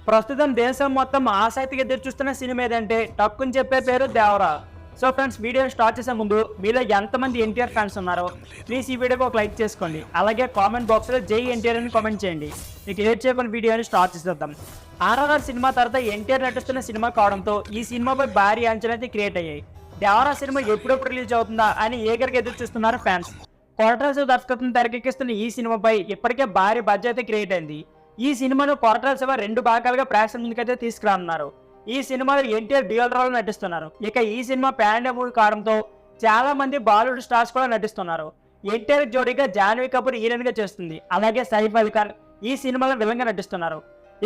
ప్రస్తుతం దేశం మొత్తం ఆసక్తిగా ఎదురుచూస్తున్న సినిమా ఏదంటే టక్కుని చెప్పే పేరు దేవరా. సో ఫ్రెండ్స్, వీడియోని స్టార్ట్ చేసే ముందు మీలో ఎంతమంది ఎన్టీఆర్ ఫ్యాన్స్ ఉన్నారో ప్లీజ్ ఈ వీడియోకి ఒక లైక్ చేసుకోండి. అలాగే కామెంట్ బాక్స్లో జై ఎన్టీఆర్ అని కామెంట్ చేయండి. మీకు లేట్ చేయకుండా వీడియోని స్టార్ట్ చేసేద్దాం. ఆర్ఆర్ఆర్ సినిమా తర్వాత ఎన్టీఆర్ నటిస్తున్న సినిమా కావడంతో ఈ సినిమాపై భారీ అంచనాలు అయితే క్రియేట్ అయ్యాయి. దేవరా సినిమా ఎప్పుడెప్పుడు రిలీజ్ అవుతుందా అని ఏగరికి ఎదురు చూస్తున్నారు ఫ్యాన్స్. కొరటాల దర్శకత్వం తెరకెక్కిస్తున్న ఈ సినిమాపై ఇప్పటికే భారీ బడ్జెట్ అయితే క్రియేట్ అయింది. ఈ సినిమాను కొరటాల శివ 2 భాగాలుగా ప్రేక్షకుల ముందుకైతే తీసుకురానున్నారు. ఈ సినిమాలో ఎన్టీఆర్ డ్యూయల్ రోల్ నటిస్తున్నారు. ఇక ఈ సినిమా పాన్ ఇండియా మూవీ కావడంతో చాలా మంది బాలీవుడ్ స్టార్స్ కూడా నటిస్తున్నారు. ఎన్టీఆర్ జోడీగా జాన్వీ కపూర్ హీరోయిన్ గా చేస్తుంది. అలాగే సైఫ్ అలీ ఖాన్ ఈ సినిమాలో విలన్ గా నటిస్తున్నారు.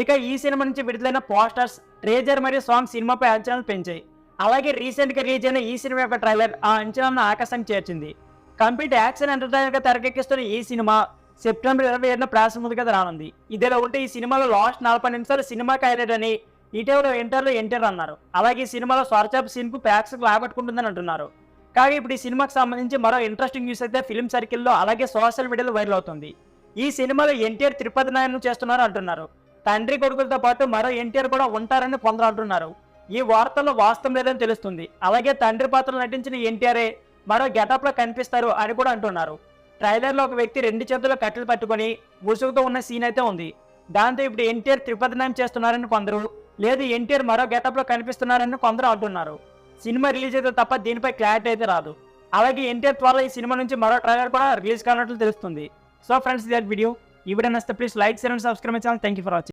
ఇక ఈ సినిమా నుంచి విడుదలైన పోస్టర్స్, ట్రేజర్ మరియు సాంగ్ సినిమాపై అంచనాలు పెంచాయి. అలాగే రీసెంట్ గా రిలీజ్ అయిన ఈ సినిమా యొక్క ట్రైలర్ ఆ అంచనాలను ఆకాశానికి చేర్చింది. కంప్లీట్ యాక్షన్ ఎంటర్టైనర్ గా తెరకెక్కిస్తున్న ఈ సినిమా సెప్టెంబర్ 27న ప్రేక్షకుల ముందుకు రానుంది. ఇదిలా ఉంటే ఈ సినిమాలో లాస్ట్ 40 నిమిషాలు సినిమాకి హైలైట్ అని ఇటీవల ఇంటర్లో ఎన్టీఆర్ అన్నారు. అలాగే ఈ సినిమాలో స్వర్చాప్ సీన్ కు ప్రేక్షకులు ఆకట్టుకుంటుందని అంటున్నారు. కానీ ఇప్పుడు ఈ సినిమాకి సంబంధించి మరో ఇంట్రెస్టింగ్ న్యూస్ అయితే ఫిల్మ్ సర్కిల్లో అలాగే సోషల్ మీడియాలో వైరల్ అవుతుంది. ఈ సినిమాలో ఎన్టీఆర్ తిరుపతి నాయను చేస్తున్నారు అంటున్నారు. తండ్రి కొడుకులతో పాటు మరో ఎన్టీఆర్ కూడా ఉంటారని కొందరు అంటున్నారు. ఈ వార్తల్లో వాస్తవం లేదని తెలుస్తుంది. అలాగే తండ్రి పాత్రలో నటించిన ఎన్టీఆర్ఏ మరో గెటప్ లో కనిపిస్తారు అని కూడా అంటున్నారు. ట్రైలర్ లో ఒక వ్యక్తి 2 చేతుల్లో కట్టెలు పట్టుకొని ముసుగుతో ఉన్న సీన్ అయితే ఉంది. దాంతో ఇప్పుడు ఎన్టీఆర్ తిరుపతి నాయం చేస్తున్నారని కొందరు, లేదు ఎన్టీఆర్ మరో గెటప్ లో కనిపిస్తున్నారని కొందరు అంటున్నారు. సినిమా రిలీజ్ అయితే తప్ప దీనిపై క్లారిటీ అయితే రాదు. అలాగే ఎన్టీఆర్ త్వరలో ఈ సినిమా నుంచి మరో ట్రైలర్ కూడా రిలీజ్ కానట్లు తెలుస్తుంది. సో ఫ్రెండ్స్, ఇదే వీడియో. ఈ వీడియో నచ్చితే please like, share and subscribe my channel. Thank you for watching.